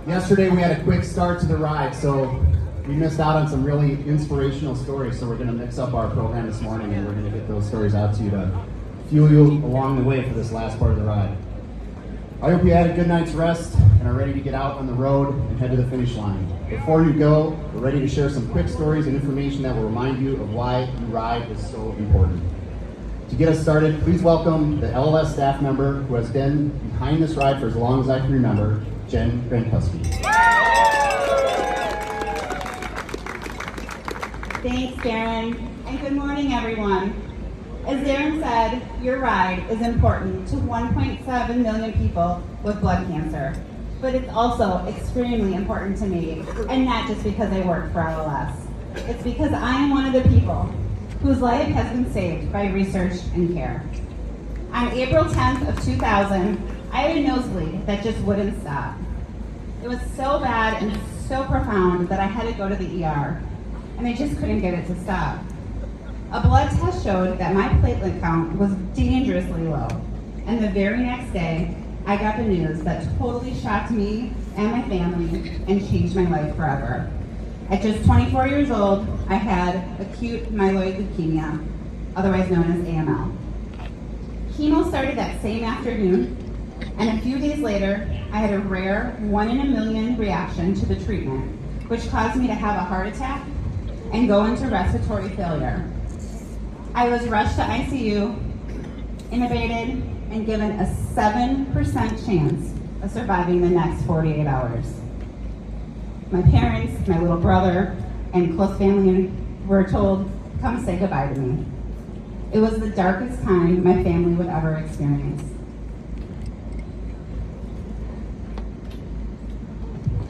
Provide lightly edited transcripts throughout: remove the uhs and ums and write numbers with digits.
Yesterday we had a quick start to the ride, so we missed out on some really inspirational stories. So we're going to mix up our program this morning, and we're going to get those stories out to you to fuel you along the way for this last part of the ride. I hope you had a good night's rest and are ready to get out on the road and head to the finish line. Before you go, we're ready to share some quick stories and information that will remind you of why you ride is so important. To get us started, please welcome the LLS staff member who has been behind this ride for as long as I can remember, Jen Grankuski. Thanks, Darren, and good morning, everyone. As Darren said, your ride is important to 1.7 million people with blood cancer, but it's also extremely important to me, and not just because I work for LLS. It's because I am one of the people whose life has been saved by research and care. On April 10th of 2000, I had a nosebleed that just wouldn't stop. It was so bad and so profound that I had to go to the ER, and I just couldn't get it to stop. A blood test showed that my platelet count was dangerously low, and the very next day, I got the news that totally shocked me and my family and changed my life forever. At just 24 years old, I had acute myeloid leukemia, otherwise known as AML. Chemo started that same afternoon, and a few days later, I had a rare 1 in a million reaction to the treatment, which caused me to have a heart attack and go into respiratory failure. I was rushed to ICU, intubated, and given a 7% chance of surviving the next 48 hours. My parents, my little brother, and close family were told, come say goodbye to me. It was the darkest time my family would ever experience.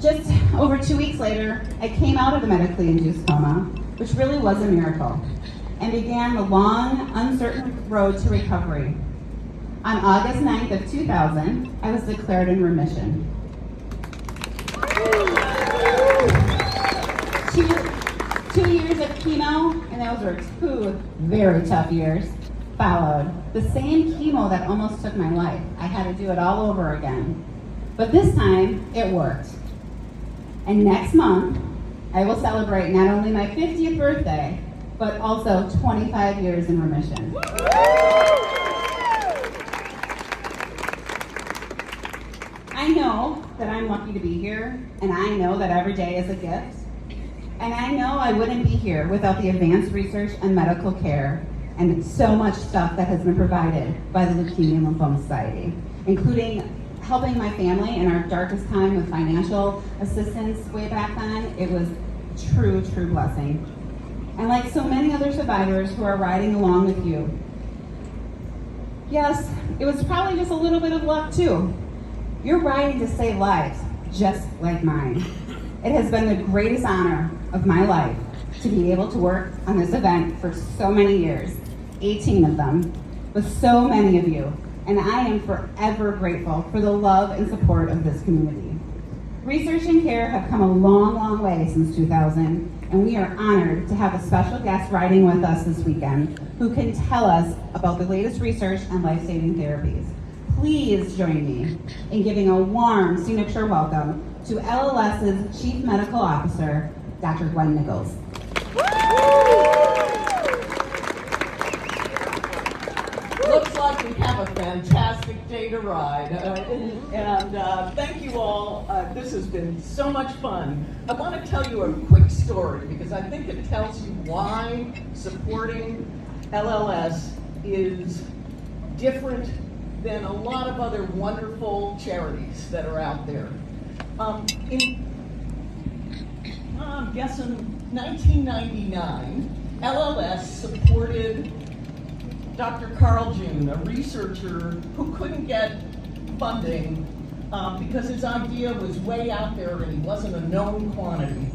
Just over 2 weeks later, I came out of the medically induced coma, which really was a miracle, and began the long, uncertain road to recovery. On August 9th of 2000, I was declared in remission. Two years of chemo, and those were 2 very tough years, followed. The same chemo that almost took my life. I had to do it all over again. But this time, it worked. And next month, I will celebrate not only my 50th birthday, but also 25 years in remission. I know that I'm lucky to be here, and I know that every day is a gift. And I know I wouldn't be here without the advanced research and medical care and so much stuff that has been provided by the Leukemia and Lymphoma Society, including helping my family in our darkest time with financial assistance way back then. It was a true blessing. And like so many other survivors who are riding along with you, yes, it was probably just a little bit of luck too. You're riding to save lives, just like mine. It has been the greatest honor of my life to be able to work on this event for so many years, 18 of them, with so many of you, and I am forever grateful for the love and support of this community. Research and care have come a long, long way since 2000, and we are honored to have a special guest riding with us this weekend who can tell us about the latest research and life-saving therapies. Please join me in giving a warm Scenic Shore welcome to LLS's Chief Medical Officer, Dr. Gwen Nichols. Looks like we have a fantastic day to ride, and thank you all. This has been so much fun. I want to tell you a quick story because I think it tells you why supporting LLS is different than a lot of other wonderful charities that are out there. I'm guessing 1999, LLS supported Dr. Carl June, a researcher who couldn't get funding because his idea was way out there and he wasn't a known quantity.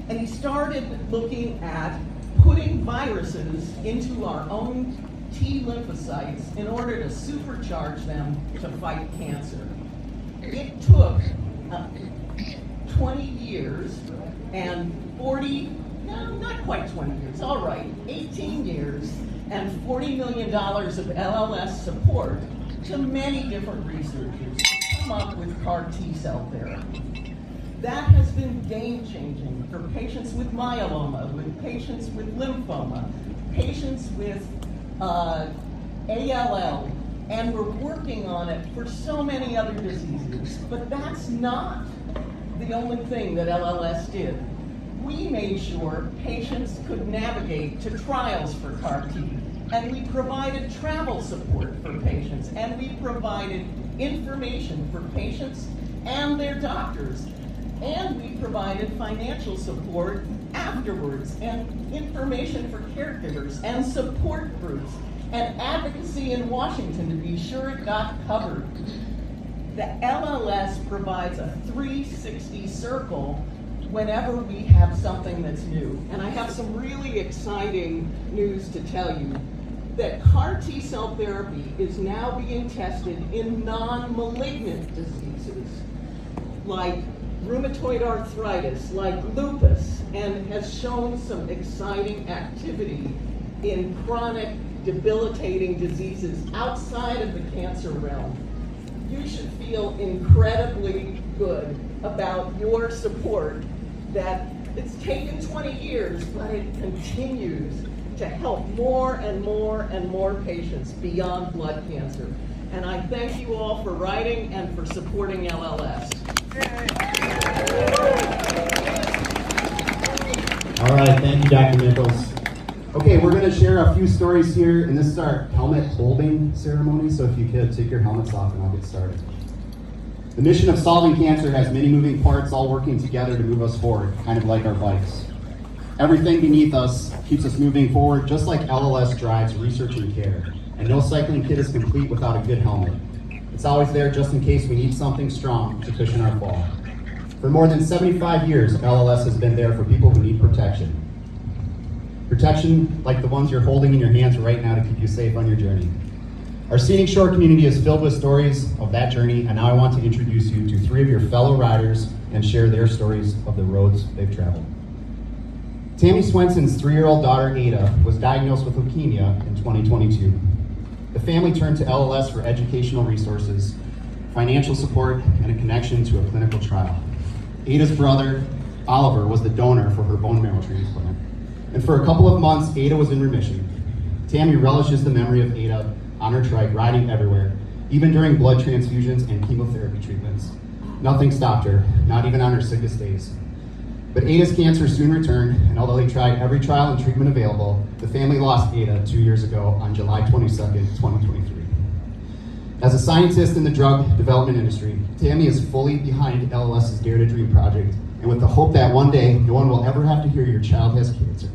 And he started looking at putting viruses into our own T lymphocytes in order to supercharge them to fight cancer. It took 20 years and 40, no, not quite 20 years, all right, 18 years and $40 million of LLS support to many different researchers to come up with CAR T-cell therapy. That has been game-changing for patients with myeloma, with patients with lymphoma, patients with ALL, and we're working on it for so many other diseases. But that's not the only thing that LLS did. We made sure patients could navigate to trials for CAR T, and we provided travel support for patients, and we provided information for patients and their doctors, and we provided financial support afterwards, and information for caregivers, and support groups, and advocacy in Washington to be sure it got covered. The LLS provides a 360 circle whenever we have something that's new. And I have some really exciting news to tell you, that CAR T-cell therapy is now being tested in non-malignant diseases, like rheumatoid arthritis, like lupus, and has shown some exciting activity in chronic, debilitating diseases outside of the cancer realm. You should feel incredibly good about your support, that it's taken 20 years, but it continues to help more and more and more patients beyond blood cancer. And I thank you all for writing and for supporting LLS. All right, thank you, Dr. Nichols. Okay, we're going to share a few stories here, and this is our helmet holding ceremony, so if you could take your helmets off and I'll get started. The mission of solving cancer has many moving parts all working together to move us forward, kind of like our bikes. Everything beneath us keeps us moving forward, just like LLS drives research and care. And no cycling kit is complete without a good helmet. It's always there just in case we need something strong to cushion our fall. For more than 75 years, LLS has been there for people who need protection. Protection like the ones you're holding in your hands right now to keep you safe on your journey. Our Scenic Shore community is filled with stories of that journey, and now I want to introduce you to 3 of your fellow riders and share their stories of the roads they've traveled. Tammy Swenson's 3-year-old daughter, Ada, was diagnosed with leukemia in 2022. The family turned to LLS for educational resources, financial support, and a connection to a clinical trial. Ada's brother, Oliver, was the donor for her bone marrow transplant. And for a couple of months, Ada was in remission. Tammy relishes the memory of Ada on her trike, riding everywhere, even during blood transfusions and chemotherapy treatments. Nothing stopped her, not even on her sickest days. But Ada's cancer soon returned, and although they tried every trial and treatment available, the family lost Ada 2 years ago on July 22nd, 2023. As a scientist in the drug development industry, Tammy is fully behind LLS's Dare to Dream project, and with the hope that one day no one will ever have to hear your child has cancer.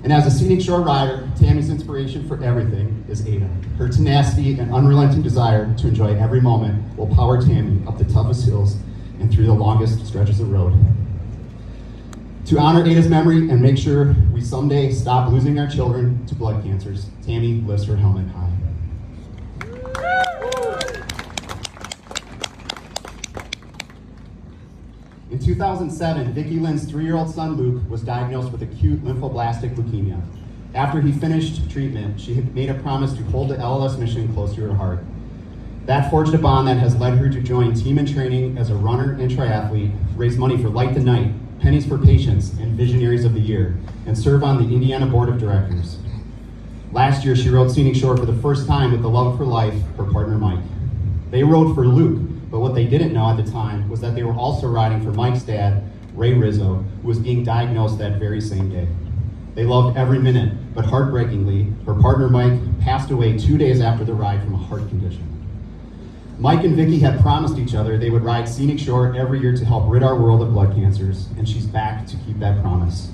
And as a Scenic Shore rider, Tammy's inspiration for everything is Ada. Her tenacity and unrelenting desire to enjoy every moment will power Tammy up the toughest hills and through the longest stretches of road. To honor Ada's memory and make sure we someday stop losing our children to blood cancers, Tammy lifts her helmet high. In 2007, Vicki Lynn's 3-year-old son, Luke, was diagnosed with acute lymphoblastic leukemia. After he finished treatment, she had made a promise to hold the LLS mission close to her heart. That forged a bond that has led her to join Team in Training as a runner and triathlete, raise money for Light the Night, Pennies for Patients, and Visionaries of the Year, and serve on the Indiana Board of Directors. Last year, she rode Scenic Shore for the first time with the love of her life, her partner Mike. They rode for Luke, but what they didn't know at the time was that they were also riding for Mike's dad, Ray Rizzo, who was being diagnosed that very same day. They loved every minute, but heartbreakingly, her partner Mike passed away 2 days after the ride from a heart condition. Mike and Vicki had promised each other they would ride Scenic Shore every year to help rid our world of blood cancers, and she's back to keep that promise.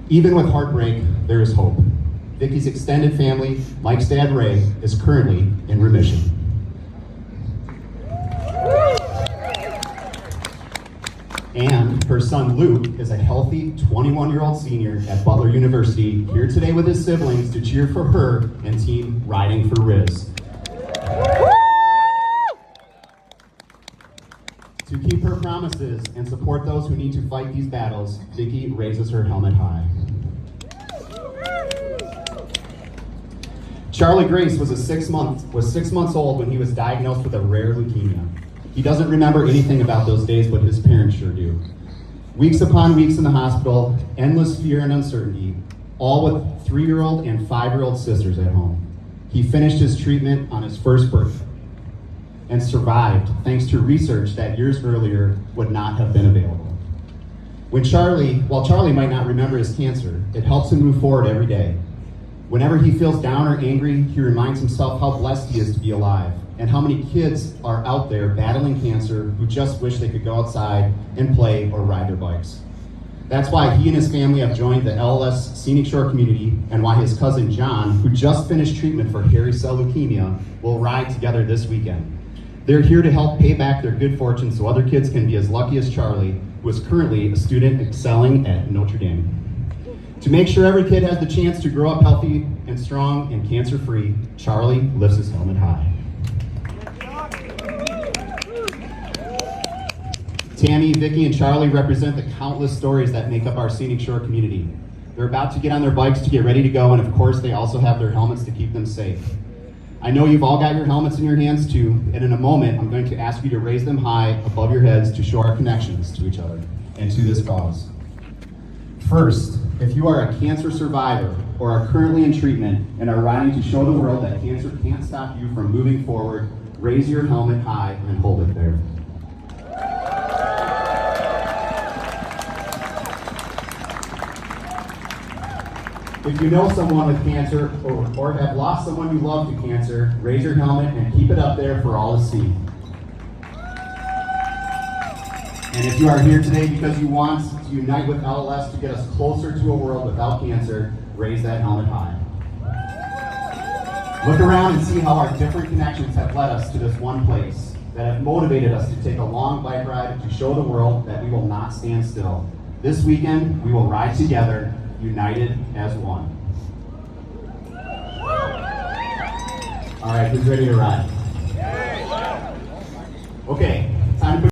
Even with heartbreak, there is hope. Vicki's extended family, Mike's dad Ray, is currently in remission. And her son Luke is a healthy 21-year-old senior at Butler University, here today with his siblings to cheer for her and Team Riding for Riz. To keep her promises and support those who need to fight these battles, Vicki raises her helmet high. Charlie Grace was 6 months old when he was diagnosed with a rare leukemia. He doesn't remember anything about those days, but his parents sure do. Weeks upon weeks in the hospital, endless fear and uncertainty, all with 3-year-old and 5-year-old sisters at home. He finished his treatment on his first birthday and survived thanks to research that years earlier would not have been available. While Charlie might not remember his cancer, it helps him move forward every day. Whenever he feels down or angry, he reminds himself how blessed he is to be alive and how many kids are out there battling cancer who just wish they could go outside and play or ride their bikes. That's why he and his family have joined the LLS Scenic Shore community and why his cousin John, who just finished treatment for hairy cell leukemia, will ride together this weekend. They're here to help pay back their good fortune so other kids can be as lucky as Charlie, who is currently a student excelling at Notre Dame. To make sure every kid has the chance to grow up healthy and strong and cancer-free, Charlie lifts his helmet high. Tammy, Vicky, and Charlie represent the countless stories that make up our Scenic Shore community. They're about to get on their bikes to get ready to go, and of course, they also have their helmets to keep them safe. I know you've all got your helmets in your hands too, and in a moment, I'm going to ask you to raise them high above your heads to show our connections to each other and to this cause. First, if you are a cancer survivor or are currently in treatment and are riding to show the world that cancer can't stop you from moving forward, raise your helmet high and hold it there. If you know someone with cancer or have lost someone you love to cancer, raise your helmet and keep it up there for all to see. And if you are here today because you want to unite with LLS to get us closer to a world without cancer, raise that helmet high. Look around and see how our different connections have led us to this one place, that have motivated us to take a long bike ride to show the world that we will not stand still. This weekend, we will ride together, united as one. All right, who's ready to ride? Okay, time to put